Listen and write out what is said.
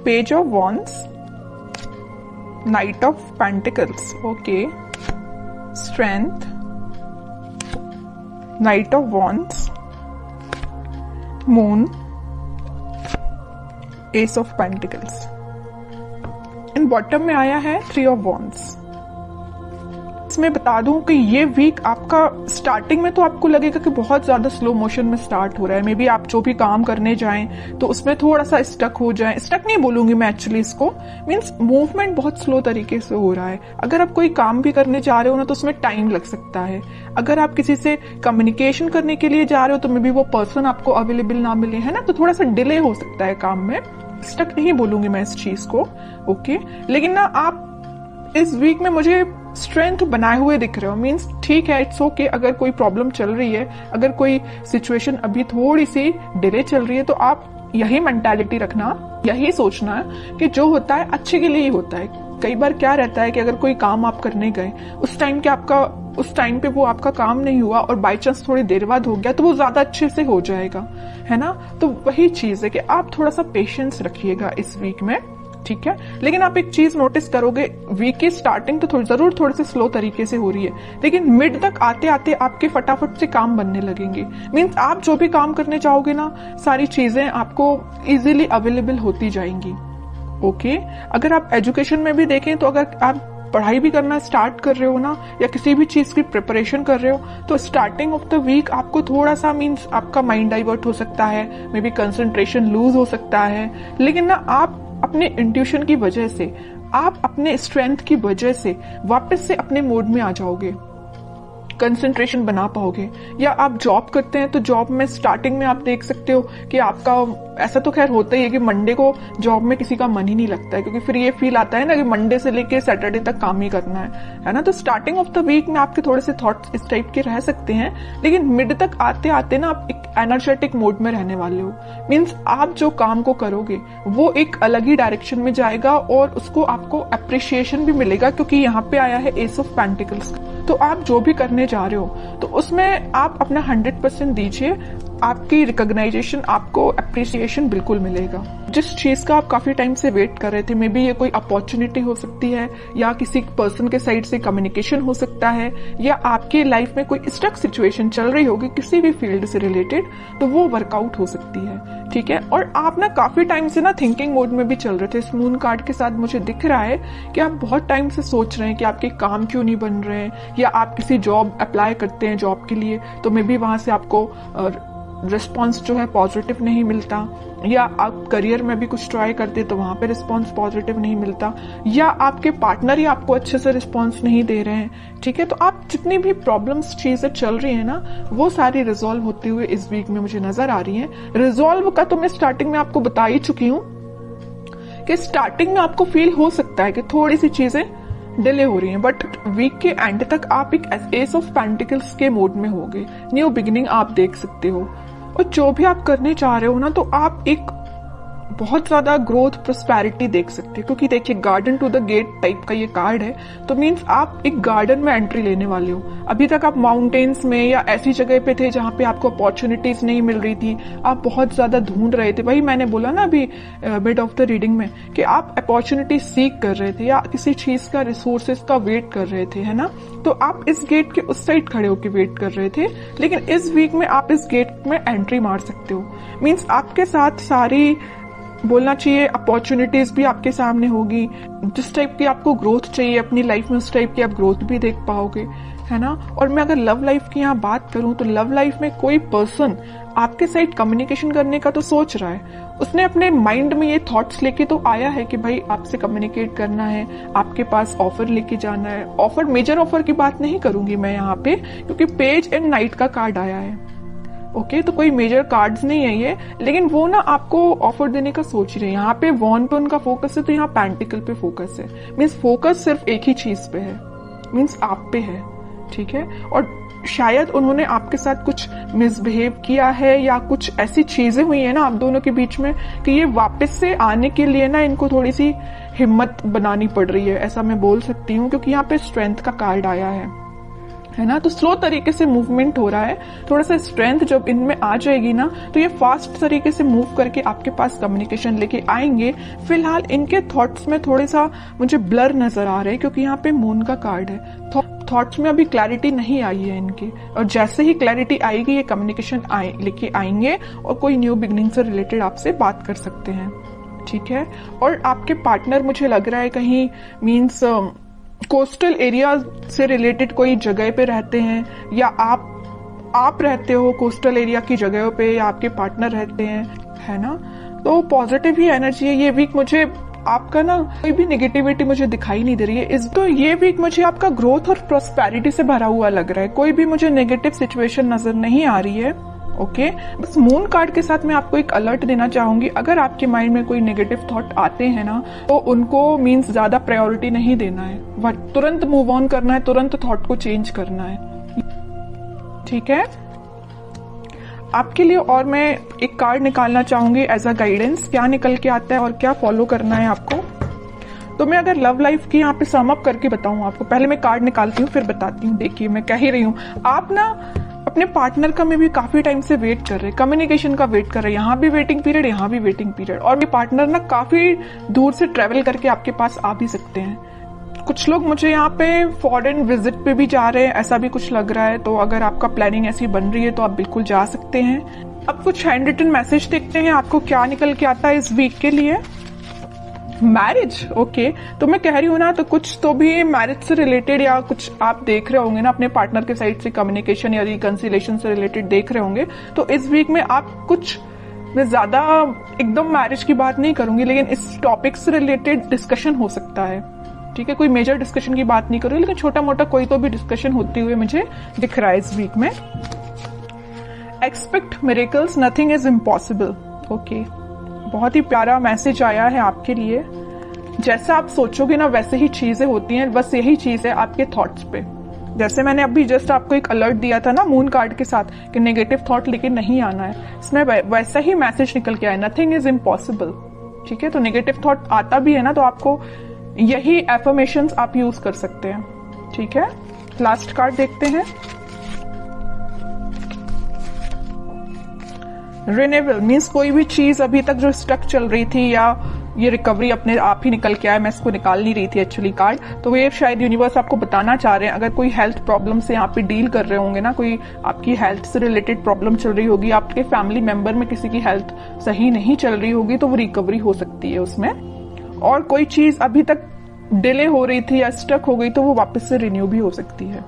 Page of wands, night of pentacles, okay, strength, night of wands, moon, S of pentacles. In bottom में आया है 3 of wands. इसमें बता दूं कि ये वीक आपका स्टार्टिंग में तो आपको लगेगा कि बहुत ज्यादा स्लो मोशन में स्टार्ट हो रहा है। मे बी आप जो भी काम करने जाएं तो उसमें थोड़ा सा स्टक हो जाए। स्टक नहीं बोलूंगी मैं एक्चुअली इसको, मीन्स मूवमेंट बहुत स्लो तरीके से हो रहा है। अगर आप कोई काम भी करने जा रहे हो ना तो उसमें टाइम लग सकता है। अगर आप किसी से कम्युनिकेशन करने के लिए जा रहे हो तो मे बी वो पर्सन आपको अवेलेबल ना मिले, है ना, तो थोड़ा सा डिले हो सकता है काम में। स्टक नहीं बोलूंगी मैं इस चीज को, ओके। लेकिन ना आप इस वीक में मुझे स्ट्रेंथ बनाए हुए दिख रहे हो, मीन्स ठीक है, इट्स ओके। अगर कोई प्रॉब्लम चल रही है, अगर कोई सिचुएशन अभी थोड़ी सी डिले चल रही है तो आप यही मेंटालिटी रखना, यही सोचना है कि जो होता है अच्छे के लिए ही होता है। कई बार क्या रहता है कि अगर कोई काम आप करने गए, उस टाइम पे वो आपका काम नहीं हुआ और बाई चांस थोड़ी देर बाद हो गया तो वो ज्यादा अच्छे से हो जाएगा, है ना। तो वही चीज है कि आप थोड़ा सा पेशेंस रखिएगा इस वीक में, ठीक है। लेकिन आप एक चीज नोटिस करोगे, वीक की स्टार्टिंग तो जरूर थोड़ी सी स्लो तरीके से हो रही है, लेकिन मिड तक आते आते आपके फटाफट से काम बनने लगेंगे। मीन्स आप जो भी काम करने चाहोगे ना, सारी चीजें आपको इजीली अवेलेबल होती जाएंगी, ओके। अगर आप एजुकेशन में भी देखें तो अगर आप पढ़ाई भी करना स्टार्ट कर रहे हो ना, या किसी भी चीज की प्रिपरेशन कर रहे हो, तो स्टार्टिंग ऑफ द वीक आपको थोड़ा सा मीन्स आपका माइंड डाइवर्ट हो सकता है, मे बी कंसंट्रेशन लूज हो सकता है। लेकिन ना आप अपने इंट्यूशन की वजह से, आप अपने स्ट्रेंथ की वजह से वापस से अपने मोड में आ जाओगे, कंसंट्रेशन बना पाओगे। या आप जॉब करते हैं तो जॉब में स्टार्टिंग में आप देख सकते हो कि आपका, ऐसा तो खैर होता ही है कि मंडे को जॉब में किसी का मन ही नहीं लगता है, क्योंकि फिर ये फील आता है ना कि मंडे से लेके सैटरडे तक काम ही करना है ना। तो स्टार्टिंग ऑफ द वीक में आपके थोड़े से थॉट्स इस टाइप के रह सकते हैं, लेकिन मिड तक आते आते ना आप एक एनर्जेटिक मोड में रहने वाले हो। मीन्स आप जो काम को करोगे वो एक अलग ही डायरेक्शन में जाएगा और उसको आपको अप्रिशिएशन भी मिलेगा, क्योंकि यहाँ पे आया है एस ऑफ पेंटिकल्स। तो आप जो भी करने जा रहे हो तो उसमें आप अपना 100% दीजिए, आपकी रिकॉग्नाइजेशन, आपको अप्रिसिएशन बिल्कुल मिलेगा। जिस चीज का आप काफी टाइम से वेट कर रहे थे, मे बी ये कोई अपॉर्चुनिटी हो सकती है, या किसी पर्सन के साइड से कम्युनिकेशन हो सकता है, या आपके लाइफ में कोई स्टक सिचुएशन चल रही होगी किसी भी फील्ड से रिलेटेड, तो वो वर्कआउट हो सकती है, ठीक है। और आप ना काफी टाइम से ना थिंकिंग मोड में भी चल रहे थे। इस मून कार्ड के साथ मुझे दिख रहा है कि आप बहुत टाइम से सोच रहे हैं कि आपके काम क्यों नहीं बन रहे हैं, या आप किसी जॉब अप्लाई करते हैं जॉब के लिए तो मे बी वहां से आपको रिस्पॉन्स जो है पॉजिटिव नहीं मिलता, या आप करियर में भी कुछ ट्राई करते तो वहां पे रिस्पॉन्स पॉजिटिव नहीं मिलता, या आपके पार्टनर ही आपको अच्छे से रिस्पॉन्स नहीं दे रहे हैं, ठीक है। तो आप जितनी भी प्रॉब्लम्स चीजें चल रही है ना, वो सारी रिजॉल्व होते हुए इस वीक में मुझे नजर आ रही है। रिजॉल्व का तो मैं स्टार्टिंग में आपको बता ही चुकी हूँ कि स्टार्टिंग में आपको फील हो सकता है कि थोड़ी सी चीजें डिले हो रही हैं, बट वीक के एंड तक आप एक एस ऑफ पेंटिकल्स के मोड में होगे। न्यू बिगिनिंग आप देख सकते हो, और जो भी आप करने चाह रहे हो ना, तो आप एक बहुत ज्यादा ग्रोथ, प्रोस्पेरिटी देख सकते हो। क्योंकि देखिए, garden to the gate type का ये कार्ड है, तो मीन्स आप एक गार्डन में एंट्री लेने वाले हो। अभी तक आप माउंटेन्स में या ऐसी जगह पे थे जहां पे आपको अपॉर्चुनिटीज नहीं मिल रही थी, आप बहुत ज्यादा ढूंढ रहे थे। वही मैंने बोला ना अभी मिड ऑफ द रीडिंग में कि आप अपॉर्चुनिटी सीख कर रहे थे, या किसी चीज का, रिसोर्सेज का वेट कर रहे थे, है ना। तो आप इस गेट के उस साइड खड़े होकर वेट कर रहे थे, लेकिन इस वीक में आप इस गेट में एंट्री मार सकते हो। मीन्स आपके साथ सारी, बोलना चाहिए, अपॉर्चुनिटीज भी आपके सामने होगी। जिस टाइप की आपको ग्रोथ चाहिए अपनी लाइफ में, उस टाइप की आप ग्रोथ भी देख पाओगे, है ना। और मैं अगर लव लाइफ की यहाँ बात करूं तो लव लाइफ में कोई पर्सन आपके साइड कम्युनिकेशन करने का तो सोच रहा है, उसने अपने माइंड में ये थॉट्स लेके तो आया है कि भाई आपसे कम्युनिकेट करना है, आपके पास ऑफर लेके जाना है। ऑफर, मेजर ऑफर की बात नहीं करूंगी मैं यहाँ पे, क्योंकि पेज एंड नाइट का कार्ड आया है, ओके। तो कोई मेजर कार्ड्स नहीं है ये, लेकिन वो ना आपको ऑफर देने का सोच रहे हैं। यहाँ पे वॉन पे उनका फोकस है, तो यहाँ पेंटिकल पे फोकस है। मीन्स फोकस सिर्फ एक ही चीज पे है, मीन्स आप पे है, ठीक है। और शायद उन्होंने आपके साथ कुछ मिसबिहेव किया है, या कुछ ऐसी चीजें हुई है ना आप दोनों के बीच में कि ये वापस से आने के लिए ना इनको थोड़ी सी हिम्मत बनानी पड़ रही है, ऐसा मैं बोल सकती हूँ। क्योंकि यहाँ पे स्ट्रेंथ का कार्ड आया है, है ना। तो स्लो तरीके से मूवमेंट हो रहा है, थोड़ा सा स्ट्रेंथ जब इनमें आ जाएगी ना तो ये फास्ट तरीके से मूव करके आपके पास कम्युनिकेशन लेके आएंगे। फिलहाल इनके थॉट्स में थोड़े सा मुझे ब्लर नजर आ रहे हैं, क्योंकि यहाँ पे मून का कार्ड है। थॉट्स में अभी क्लैरिटी नहीं आई है इनके, और जैसे ही क्लैरिटी आएगी ये कम्युनिकेशन लेके आएंगे और कोई न्यू बिगनिंग से रिलेटेड आपसे बात कर सकते हैं, ठीक है। और आपके पार्टनर मुझे लग रहा है कहीं मीन्स कोस्टल एरिया से रिलेटेड कोई जगह पे रहते हैं, या आप रहते हो कोस्टल एरिया की जगहों पे, या आपके पार्टनर रहते हैं, है ना। तो पॉजिटिव ही एनर्जी है ये वीक। मुझे आपका ना कोई भी नेगेटिविटी मुझे दिखाई नहीं दे रही है। तो ये वीक मुझे आपका ग्रोथ और प्रॉस्पेरिटी से भरा हुआ लग रहा है। कोई भी मुझे नेगेटिव सिचुएशन नजर नहीं आ रही है। ओके, बस मून कार्ड के साथ मैं आपको एक अलर्ट देना चाहूंगी, अगर आपके माइंड में कोई नेगेटिव थॉट आते हैं ना तो उनको मीन्स ज्यादा प्रायोरिटी नहीं देना है, तुरंत मूव ऑन करना है, तुरंत थॉट को चेंज करना है, ठीक है। आपके लिए और मैं एक कार्ड निकालना चाहूंगी एज अ गाइडेंस, क्या निकल के आता है और क्या फॉलो करना है आपको। तो मैं अगर लव लाइफ की यहाँ पे सम अप करके बताऊं आपको, पहले मैं कार्ड निकालती हूँ फिर बताती हूँ। देखिए मैं कह ही रही हूँ, आप ना अपने पार्टनर का में भी काफी टाइम से वेट कर रहे हैं, कम्युनिकेशन का वेट कर रहे हैं, यहाँ भी वेटिंग पीरियड, यहाँ भी वेटिंग पीरियड, और ये पार्टनर ना काफी दूर से ट्रेवल करके आपके पास आ भी सकते हैं। कुछ लोग मुझे यहाँ पे फॉरेन विजिट पे भी जा रहे हैं, ऐसा भी कुछ लग रहा है। तो अगर आपका प्लानिंग ऐसी बन रही है तो आप बिल्कुल जा सकते हैं। अब कुछ हैंड रिटन मैसेज देखते हैं आपको क्या निकल के आता है इस वीक के लिए। Marriage, okay. तो मैं कह रही हूँ ना, तो कुछ तो भी मैरिज से रिलेटेड या कुछ आप देख रहे होंगे ना, अपने पार्टनर के साइड से कम्युनिकेशन या रिकंसिलेशन से रिलेटेड देख रहे होंगे। तो इस वीक में आप कुछ, मैं ज्यादा एकदम मैरिज की बात नहीं करूंगी, लेकिन इस टॉपिक से रिलेटेड डिस्कशन हो सकता है, ठीक है। कोई मेजर डिस्कशन की बात नहीं करूंगी, लेकिन छोटा मोटा कोई तो भी डिस्कशन होते हुए मुझे दिख रहा है इस वीक में। Expect miracles, nothing is impossible, okay. बहुत ही प्यारा मैसेज आया है आपके लिए। जैसा आप सोचोगे ना वैसे ही चीजें होती हैं, बस यही चीज है आपके थॉट्स पे। जैसे मैंने अभी जस्ट आपको एक अलर्ट दिया था ना मून कार्ड के साथ कि नेगेटिव थॉट लेके नहीं आना है, इसमें वैसा ही मैसेज निकल के आया, नथिंग इज इम्पॉसिबल, ठीक है। तो नेगेटिव थॉट आता भी है ना तो आपको यही एफर्मेशंस आप यूज कर सकते हैं, ठीक है। लास्ट कार्ड देखते हैं, रिन्यूअल मीन्स कोई भी चीज अभी तक जो स्टक चल रही थी या ये रिकवरी अपने आप ही निकल के आया, मैं इसको निकाल नहीं रही थी एक्चुअली कार्ड। तो ये शायद यूनिवर्स आपको बताना चाह रहे हैं, अगर कोई हेल्थ प्रॉब्लम से यहाँ पे डील कर रहे होंगे ना, कोई आपकी हेल्थ से रिलेटेड प्रॉब्लम चल रही होगी, आपके फैमिली मेंबर में किसी की हेल्थ सही नहीं चल रही होगी, तो वो रिकवरी हो सकती है उसमें। और कोई चीज अभी तक डिले हो रही थी या स्टक हो गई तो वो वापस से रिन्यू भी हो सकती है।